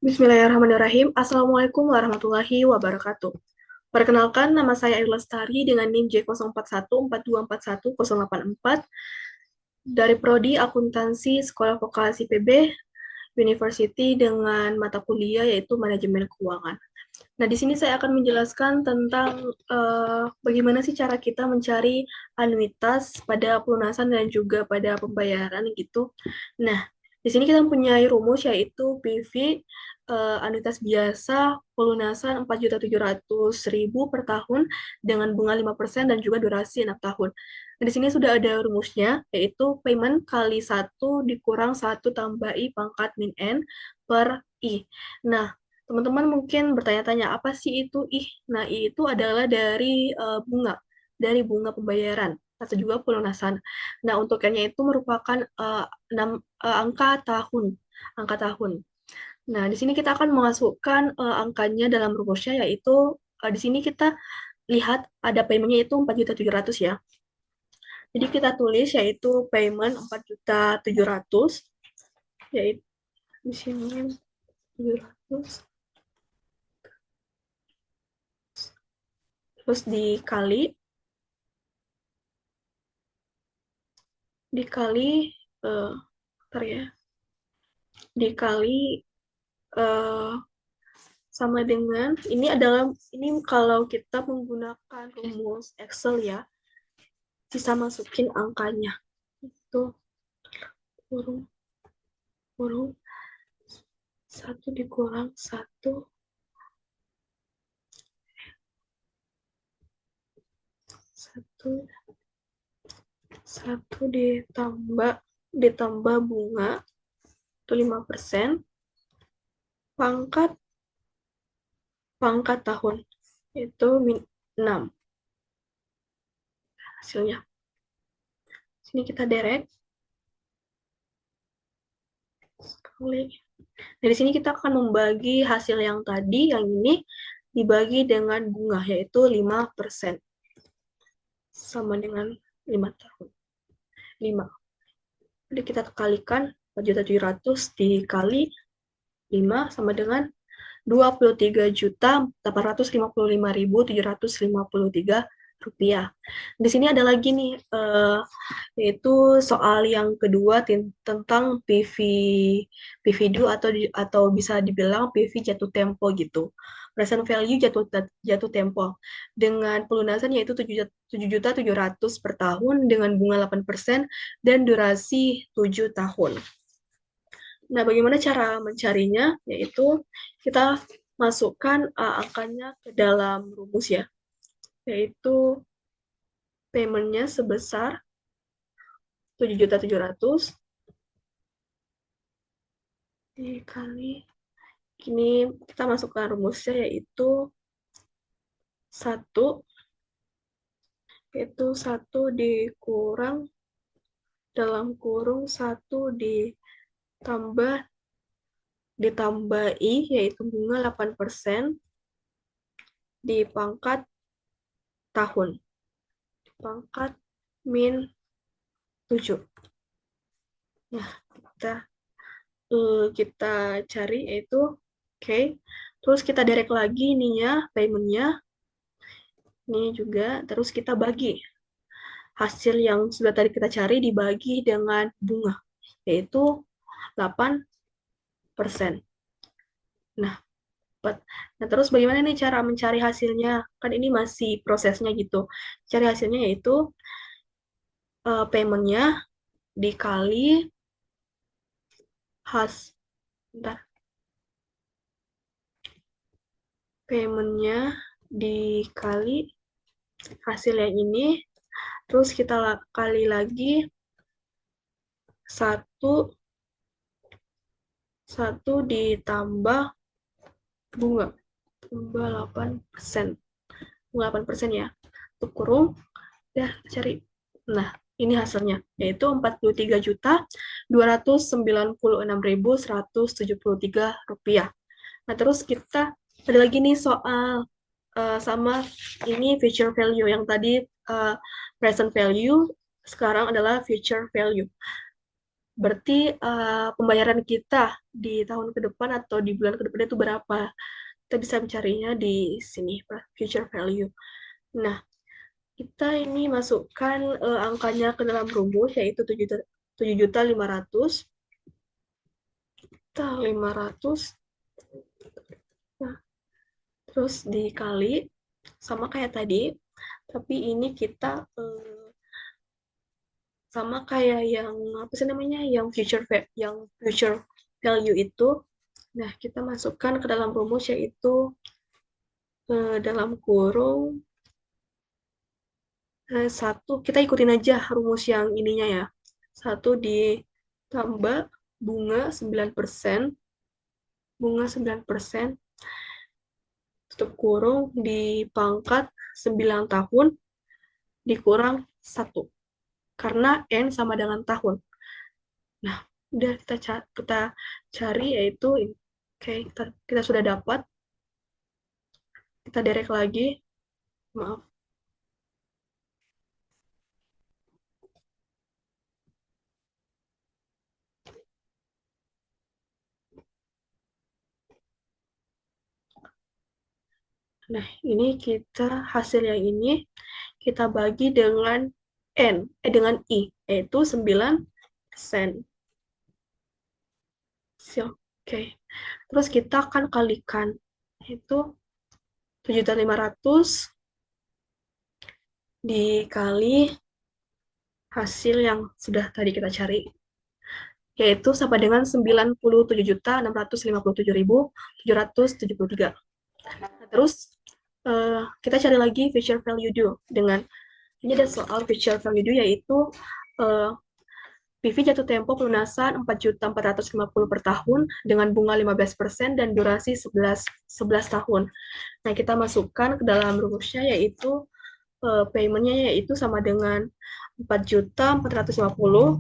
Bismillahirrahmanirrahim. Assalamualaikum warahmatullahi wabarakatuh. Perkenalkan, nama saya Ayu Lestari dengan NIM J04142111084 dari Prodi Akuntansi Sekolah Vokasi PB University dengan mata kuliah yaitu Manajemen Keuangan. Nah, di sini saya akan menjelaskan tentang bagaimana sih cara kita mencari anuitas pada pelunasan dan juga pada pembayaran gitu. Nah, di sini kita mempunyai rumus yaitu PV anuitas biasa pelunasan 4.700.000 per tahun dengan bunga 5% dan juga durasi 6 tahun. Nah, di sini sudah ada rumusnya yaitu payment kali 1 dikurang 1 tambah I pangkat min N per I. Nah, teman-teman mungkin bertanya-tanya, apa sih itu ih? Nah, I itu adalah dari bunga pembayaran atau juga pelunasan. Nah, untuk N-nya itu merupakan angka tahun. Nah, di sini kita akan memasukkan angkanya dalam rumusnya, yaitu di sini kita lihat ada payment-nya itu 4.700.000 ya. Jadi kita tulis yaitu payment 4.700.000, yaitu di sini 700, terus dikali bentar ya, dikali eh, sama dengan ini kalau kita menggunakan rumus Excel ya, bisa masukin angkanya itu kurung kurung 1 dikurang 1 ditambah bunga itu 5% pangkat pangkat tahun itu 6 hasilnya. Sini kita derek sekali. Nah, di sini kita akan membagi hasil yang tadi, yang ini dibagi dengan bunga, yaitu 5%. Sama dengan 5 tahun. 5. Jadi kita kalikan 4.700.000 dikali 5 sama dengan 23.855.753 rupiah. Di sini ada lagi nih, yaitu soal yang kedua tentang PV due atau bisa dibilang PV jatuh tempo gitu. Present value jatuh tempo dengan pelunasan yaitu 7.700.000 per tahun dengan bunga 8% dan durasi 7 tahun. Nah, bagaimana cara mencarinya? Yaitu kita masukkan angkanya ke dalam rumus ya, yaitu payment-nya sebesar 7.700.000 dikali, ini kita masukkan rumusnya yaitu 1 dikurang dalam kurung 1 ditambah I yaitu bunga 8% di pangkat tahun, di pangkat min 7. Nah, kita cari yaitu oke. Terus kita derek lagi ininya, payment-nya. Ini juga, terus kita bagi. Hasil yang sudah tadi kita cari dibagi dengan bunga, yaitu 8%. Nah, terus bagaimana nih cara mencari hasilnya? Kan ini masih prosesnya gitu. Cari hasilnya yaitu payment-nya dikali has bentar. Payment-nya dikali hasil yang ini, terus kita kali lagi 1 ditambah bunga 8%. Bunga 8% ya. Untuk kurung, ya cari. Nah, ini hasilnya, yaitu 43.296.173 rupiah. Nah, terus kita ada lagi nih soal sama ini future value. Yang tadi present value, sekarang adalah future value. berarti pembayaran kita di tahun ke depan atau di bulan ke depan itu berapa. Kita bisa mencarinya di sini, future value. Nah, kita ini masukkan angkanya ke dalam rumus, yaitu 7.500.000. Kita 500, nah, terus dikali, sama kayak tadi, tapi ini kita sama kayak yang apa sih namanya, yang future value itu. Nah, kita masukkan ke dalam rumus, yaitu dalam kurung satu, kita ikutin aja rumus yang ininya ya. Satu ditambah bunga 9%, tutup kurung, dipangkat 9 tahun, dikurang 1. Karena N sama dengan tahun. Nah, udah kita cari, yaitu ini. Oke, kita sudah dapat. Kita derek lagi. Maaf. Nah, ini hasil yang ini kita bagi dengan dengan I, yaitu 9%. Oke. Terus kita akan kalikan, yaitu 7.500 dikali hasil yang sudah tadi kita cari, yaitu sama dengan 97.657.773. Nah, terus kita cari lagi future value due dengan ini ada soal future value due, yaitu PV jatuh tempo pelunasan 4.450.000 per tahun dengan bunga 15% dan durasi 11 tahun. Nah, kita masukkan ke dalam rumusnya, yaitu payment-nya yaitu sama dengan 4.450.000.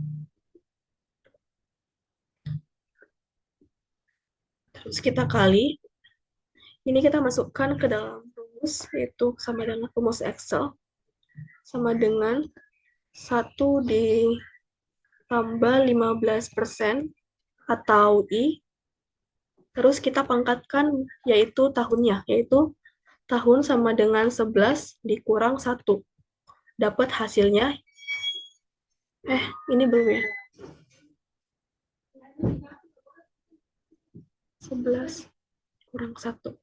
Terus kita kali. Ini kita masukkan ke dalam rumus, yaitu sama dengan rumus Excel. Sama dengan 1 ditambah 15% atau I. Terus kita pangkatkan, yaitu tahunnya, yaitu tahun sama dengan 11 dikurang 1. Dapat hasilnya, ini belum ya. 11 kurang 1.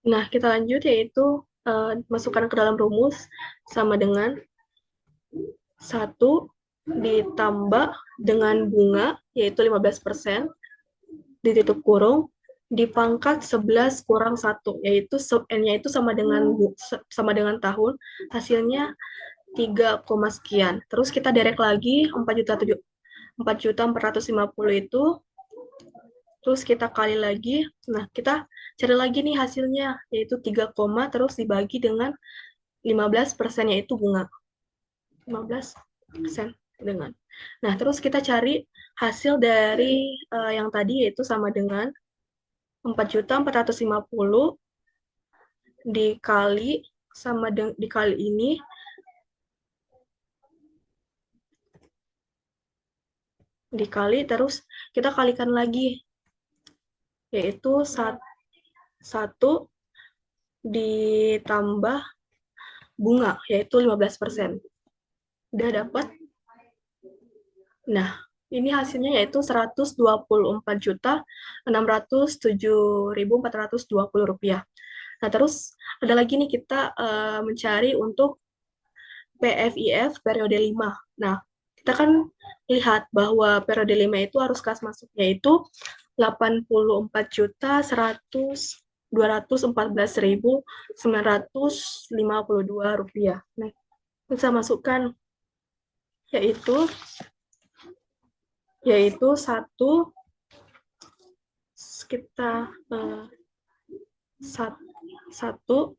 Nah, kita lanjut, yaitu masukkan ke dalam rumus sama dengan 1 ditambah dengan bunga, yaitu 15%, ditutup kurung, dipangkat 11 kurang 1, yaitu N-nya itu sama dengan tahun, hasilnya 3, sekian. Terus kita derek lagi 4.450.000 itu, terus kita kali lagi. Nah, kita cari lagi nih hasilnya, yaitu 3, terus dibagi dengan 15%, yaitu bunga. 15% dengan. Nah, terus kita cari hasil dari yang tadi, yaitu sama dengan 4.450.000 dikali dikali ini, dikali, terus kita kalikan lagi, yaitu 1 ditambah bunga, yaitu 15%. Udah dapat. Nah, ini hasilnya yaitu 124.607.420 rupiah. Nah, terus ada lagi nih, kita mencari untuk PFIF periode 5. Nah, kita kan lihat bahwa periode 5 itu arus kas masuknya itu 84.214.952 rupiah. Nah, bisa masukkan, yaitu 1 kita 1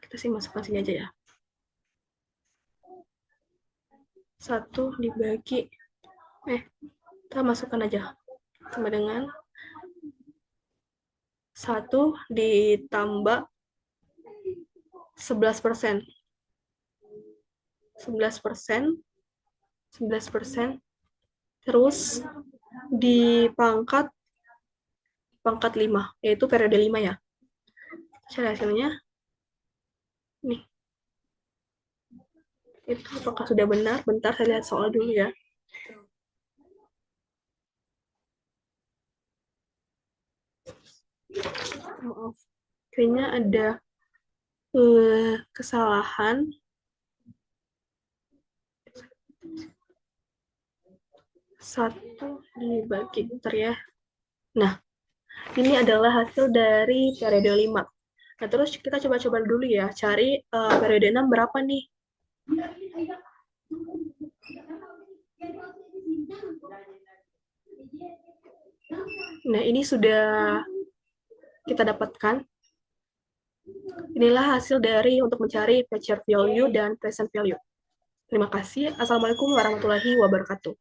kita sih masukkan sini aja ya. 1 dibagi kita masukkan aja sama dengan 1 ditambah 11%, 11%, 11%, terus di pangkat 5, yaitu periode 5 ya. Cari hasilnya. Nih. Itu apakah sudah benar? Bentar, saya lihat soal dulu ya. Maaf. Kayaknya ada kesalahan. Satu dibagi bentar ya. Nah, ini adalah hasil dari periode 5. Nah, terus kita coba-coba dulu ya, cari periode 6 berapa nih? Nah, ini sudah kita dapatkan. Inilah hasil dari untuk mencari future value dan present value. Terima kasih. Assalamualaikum warahmatullahi wabarakatuh.